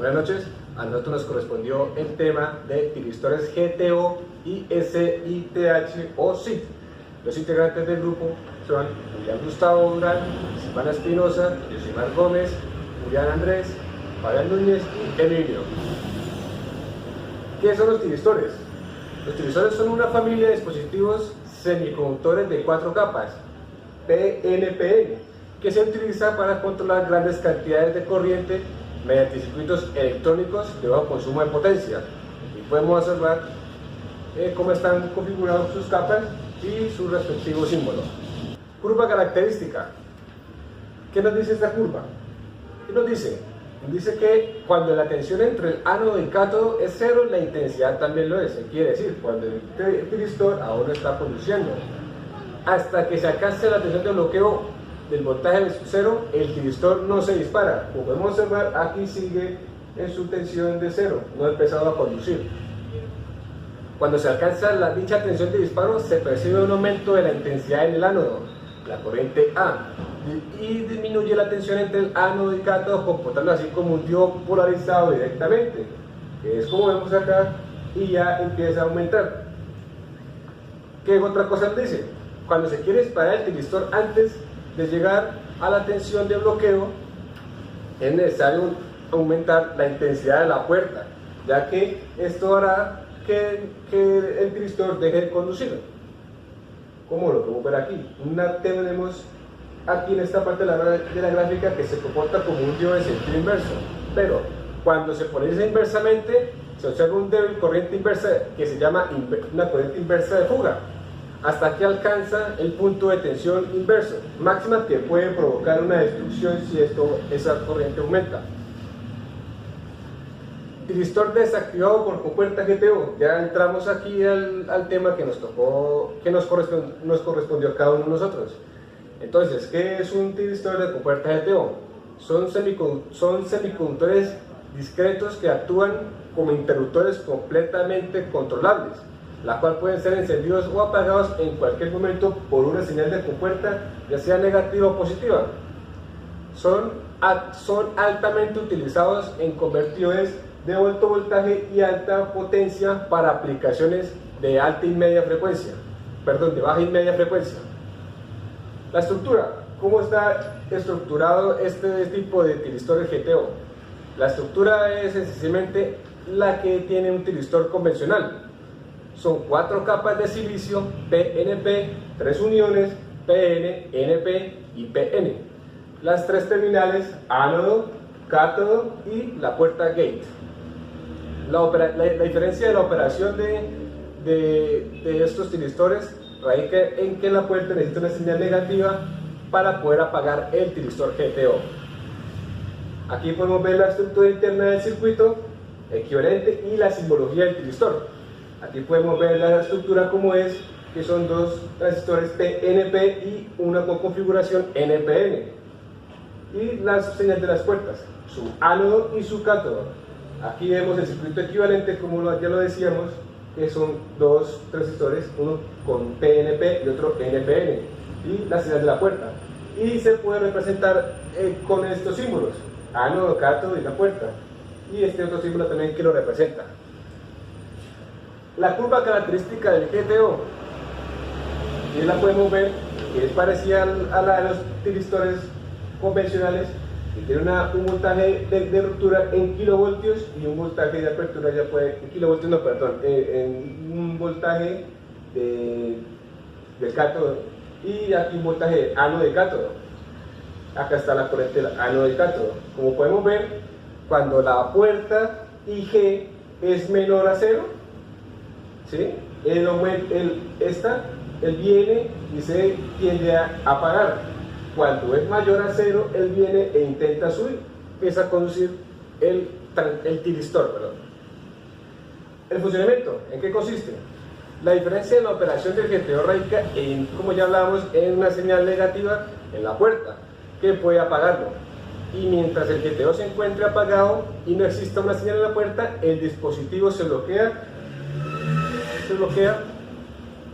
Buenas noches, a nosotros nos correspondió el tema de tiristores GTO y SITH o SIT. Los integrantes del grupo son Julián Gustavo Durán, Silvana Espinosa, Yosimar Gómez, Julián Andrés, Fabián Núñez y Emilio. ¿Qué son los tiristores? Los tiristores son una familia de dispositivos semiconductores de 4 capas, PNPN, que se utiliza para controlar grandes cantidades de corriente mediante circuitos electrónicos de bajo consumo de potencia. Y podemos observar cómo están configurados sus capas y sus respectivos símbolos. Curva característica. ¿Qué nos dice esta curva? ¿Qué nos dice? Nos dice que cuando la tensión entre el ánodo y el cátodo es cero, la intensidad también lo es. Quiere decir, cuando el tiristor aún no está produciendo. Hasta que se alcance la tensión de bloqueo del voltaje de cero, el tiristor no se dispara. Como podemos observar, aquí sigue en su tensión de cero, no ha empezado a conducir. Cuando se alcanza dicha tensión de disparo, se percibe un aumento de la intensidad en el ánodo, la corriente A, y disminuye la tensión entre el ánodo y el cátodo, comportando así como un diodo polarizado directamente, que es como vemos acá, y ya empieza a aumentar. ¿Qué otra cosa nos dice? Cuando se quiere disparar el tiristor antes de llegar a la tensión de bloqueo, es necesario aumentar la intensidad de la puerta, ya que esto hará que el tiristor deje de conducir. Como lo podemos ver aquí, tenemos aquí en esta parte de la gráfica que se comporta como un diodo de sentido inverso, pero cuando se polariza inversamente se observa un débil corriente inversa que se llama una corriente inversa de fuga, hasta que alcanza el punto de tensión inverso máxima, que puede provocar una destrucción si esa corriente aumenta. Tiristor desactivado por compuerta GTO. Ya entramos aquí al tema que nos correspondió a cada uno de nosotros. Entonces, ¿qué es un tiristor de compuerta GTO? Son semiconductores discretos que actúan como interruptores completamente controlables, la cual pueden ser encendidos o apagados en cualquier momento por una señal de compuerta, ya sea negativa o positiva. Son altamente utilizados en convertidores de alto voltaje y alta potencia para aplicaciones de baja y media frecuencia. La estructura. ¿Cómo está estructurado este tipo de tiristores GTO? La estructura es sencillamente la que tiene un tiristor convencional. Son 4 capas de silicio PNP, 3 uniones PN, NP y PN. Las 3 terminales, ánodo, cátodo y la puerta gate. La diferencia de la operación de estos tiristores radica en que la puerta necesita una señal negativa para poder apagar el tiristor GTO. Aquí podemos ver la estructura interna del circuito equivalente y la simbología del tiristor. Aquí podemos ver la estructura como es, que son 2 transistores PNP y una con configuración NPN. Y las señales de las puertas, su ánodo y su cátodo. Aquí vemos el circuito equivalente, como ya lo decíamos, que son 2 transistores, uno con PNP y otro NPN, y la señal de la puerta. Y se puede representar con estos símbolos, ánodo, cátodo y la puerta. Y este otro símbolo también que lo representa. La curva característica del GTO, y la podemos ver, que es parecida a la de los tiristores convencionales, que tiene un voltaje de ruptura en kilovoltios y un voltaje de apertura ya puede, en un voltaje del cátodo, y aquí un voltaje de ánodo y cátodo. Acá está la corriente del ánodo y cátodo. Como podemos ver, cuando la puerta IG es menor a 0, ¿sí? Él viene y se tiende a apagar. Cuando es mayor a 0, él viene e intenta subir, empieza a conducir el tiristor. El funcionamiento, ¿en qué consiste? La diferencia de la operación del GTO radica en, como ya hablábamos, en una señal negativa en la puerta, que puede apagarlo. Y mientras el GTO se encuentre apagado y no exista una señal en la puerta, el dispositivo se bloquea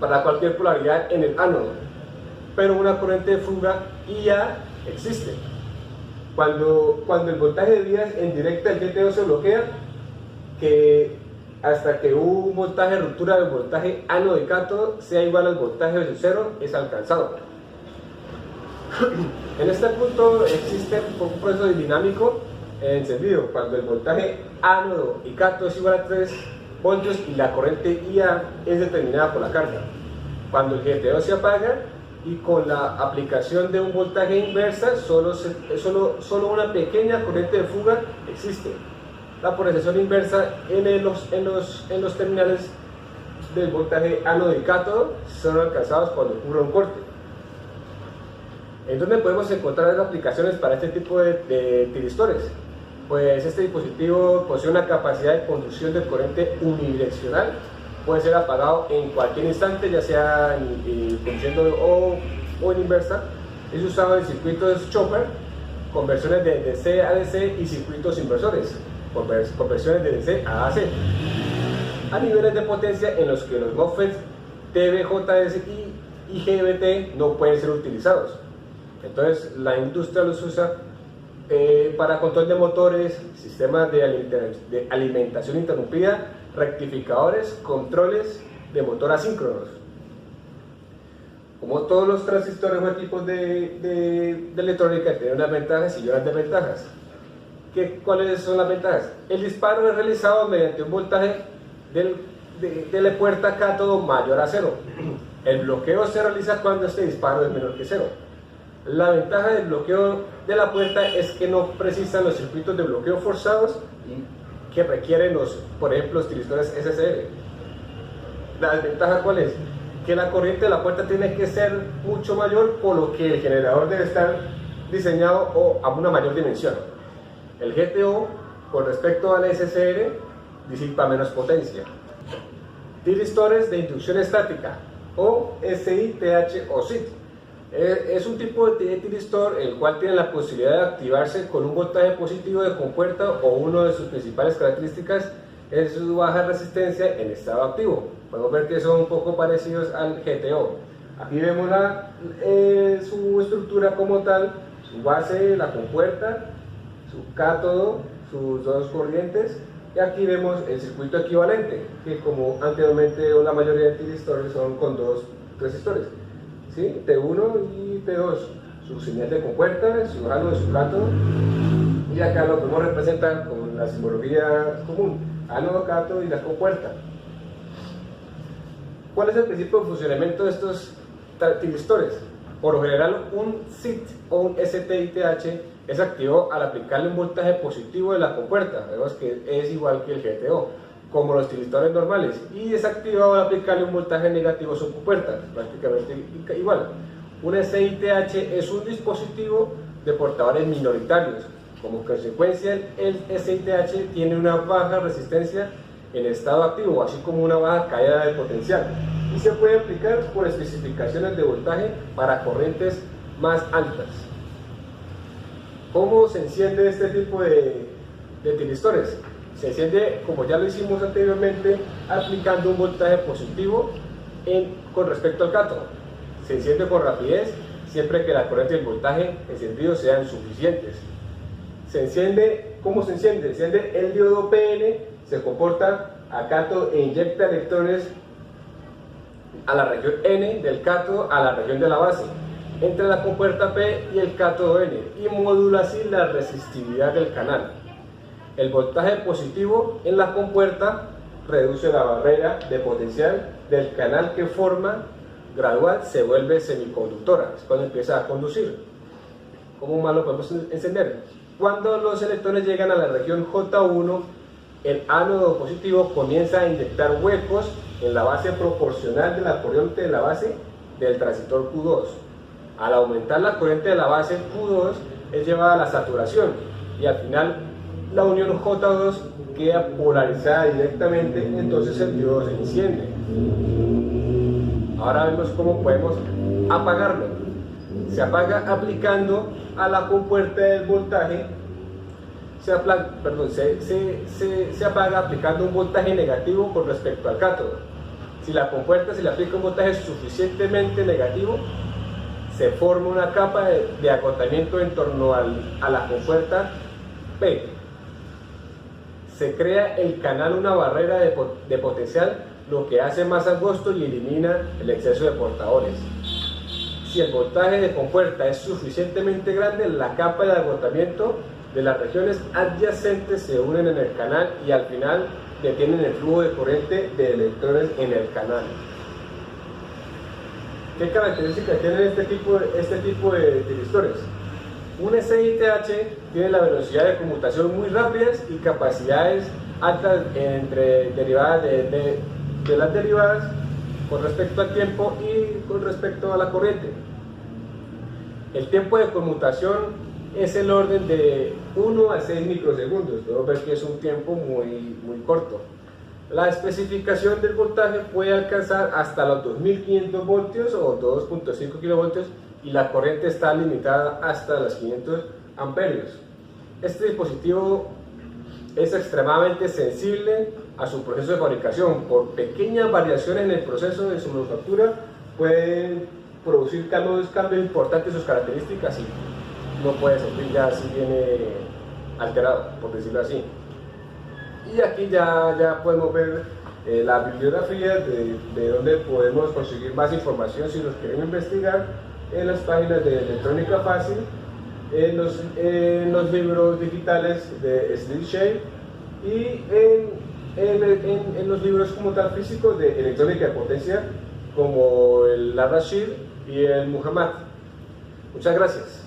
para cualquier polaridad en el ánodo, pero una corriente de fuga ya existe. Cuando el voltaje de vías en directa del GTO se bloquea, que hasta que un voltaje de ruptura del voltaje ánodo y cátodo sea igual al voltaje de cero es alcanzado. En este punto existe un proceso dinámico encendido cuando el voltaje ánodo y cátodo es igual a 3 voltios y la corriente IA es determinada por la carga. Cuando el GTO se apaga y con la aplicación de un voltaje inversa, solo una pequeña corriente de fuga existe. La polarización inversa en los terminales del voltaje ánodo y cátodo son alcanzados cuando ocurre un corte. ¿En dónde podemos encontrar las aplicaciones para este tipo de tiristores? Pues este dispositivo posee una capacidad de conducción de corriente unidireccional, puede ser apagado en cualquier instante, ya sea conduciendo o en inversa. Es usado en circuitos chopper, conversiones de DC a DC y circuitos inversores, conversiones de DC a AC, a niveles de potencia en los que los MOSFETs TVJS y IGBT no pueden ser utilizados. Entonces la industria los usa para control de motores, sistemas de alimentación interrumpida, rectificadores, controles de motor asíncronos. Como todos los transistores o equipos de electrónica tienen unas ventajas y unas desventajas. ¿Cuáles son las ventajas? El disparo es realizado mediante un voltaje de la puerta cátodo mayor a 0. El bloqueo se realiza cuando este disparo es menor que 0. La ventaja del bloqueo de la puerta es que no precisan los circuitos de bloqueo forzados que requieren por ejemplo, los tiristores SSL. La desventaja ¿cuál es? Que la corriente de la puerta tiene que ser mucho mayor, por lo que el generador debe estar diseñado a una mayor dimensión. El GTO, con respecto al SSL, disipa menos potencia. Tiristores de inducción estática, o SITH o SIT. Es un tipo de tiristor el cual tiene la posibilidad de activarse con un voltaje positivo de compuerta o una de sus principales características es su baja resistencia en estado activo. Podemos ver que son un poco parecidos al GTO. Aquí vemos su estructura como tal, su base, la compuerta, su cátodo, sus dos corrientes, y aquí vemos el circuito equivalente, que como anteriormente la mayoría de tiristores son con dos resistores, ¿sí? T1 y T2, su señal de compuerta, su ánodo y su cátodo, y acá lo podemos representar con la simbología común, ánodo, cátodo y la compuerta. ¿Cuál es el principio de funcionamiento de estos tiristores? Por lo general, un SIT o un STITH es activado al aplicarle un voltaje positivo de la compuerta, vemos que es igual que el GTO, como los tiristores normales, y desactivado al aplicarle un voltaje negativo a su compuerta, prácticamente igual. Un SITH es un dispositivo de portadores minoritarios. Como consecuencia, el SITH tiene una baja resistencia en estado activo, así como una baja caída de potencial, y se puede aplicar por especificaciones de voltaje para corrientes más altas. ¿Cómo se enciende este tipo de tiristores? Se enciende, como ya lo hicimos anteriormente, aplicando un voltaje positivo con respecto al cátodo. Se enciende con rapidez siempre que la corriente y el voltaje encendido sean suficientes. Se enciende, ¿cómo se enciende? Se enciende el diodo PN, se comporta a cátodo e inyecta electrones a la región N del cátodo a la región de la base, entre la compuerta P y el cátodo N, y modula así la resistividad del canal. El voltaje positivo en la compuerta reduce la barrera de potencial del canal que forma gradual se vuelve semiconductora, es cuando empieza a conducir. ¿Cómo más lo podemos encender? Cuando los electrones llegan a la región J1, el ánodo positivo comienza a inyectar huecos en la base proporcional de la corriente de la base del transistor Q2. Al aumentar la corriente de la base, Q2 es llevada a la saturación y al final la unión J2 queda polarizada directamente, entonces el diodo se enciende. Ahora vemos cómo podemos apagarlo. Se apaga aplicando a la compuerta del voltaje, se apaga aplicando un voltaje negativo con respecto al cátodo. Si la compuerta se le aplica un voltaje suficientemente negativo, se forma una capa de agotamiento en torno a la compuerta P. Se crea el canal, una barrera de potencial, lo que hace más angosto y elimina el exceso de portadores. Si el voltaje de compuerta es suficientemente grande, la capa de agotamiento de las regiones adyacentes se unen en el canal y al final detienen el flujo de corriente de electrones en el canal. ¿Qué características tienen este tipo de tiristores? Un SITH tiene la velocidad de conmutación muy rápidas y capacidades altas entre derivadas de las derivadas con respecto al tiempo y con respecto a la corriente. El tiempo de conmutación es el orden de 1 a 6 microsegundos. Podemos ver que es un tiempo muy corto. La especificación del voltaje puede alcanzar hasta los 2500 voltios o 2.5 kilovoltios y la corriente está limitada hasta los 500 amperios. Este dispositivo es extremadamente sensible a su proceso de fabricación. Por pequeñas variaciones en el proceso de su manufactura pueden producir cambios importantes en sus características y no puede servir ya si viene alterado, por decirlo así. Y aquí ya podemos ver la bibliografía de donde podemos conseguir más información si los queremos investigar en las páginas de Electrónica Fácil, en los libros digitales de SleepShape y en los libros como tal físicos de electrónica de potencia como el Al-Rashid y el Muhammad. Muchas gracias.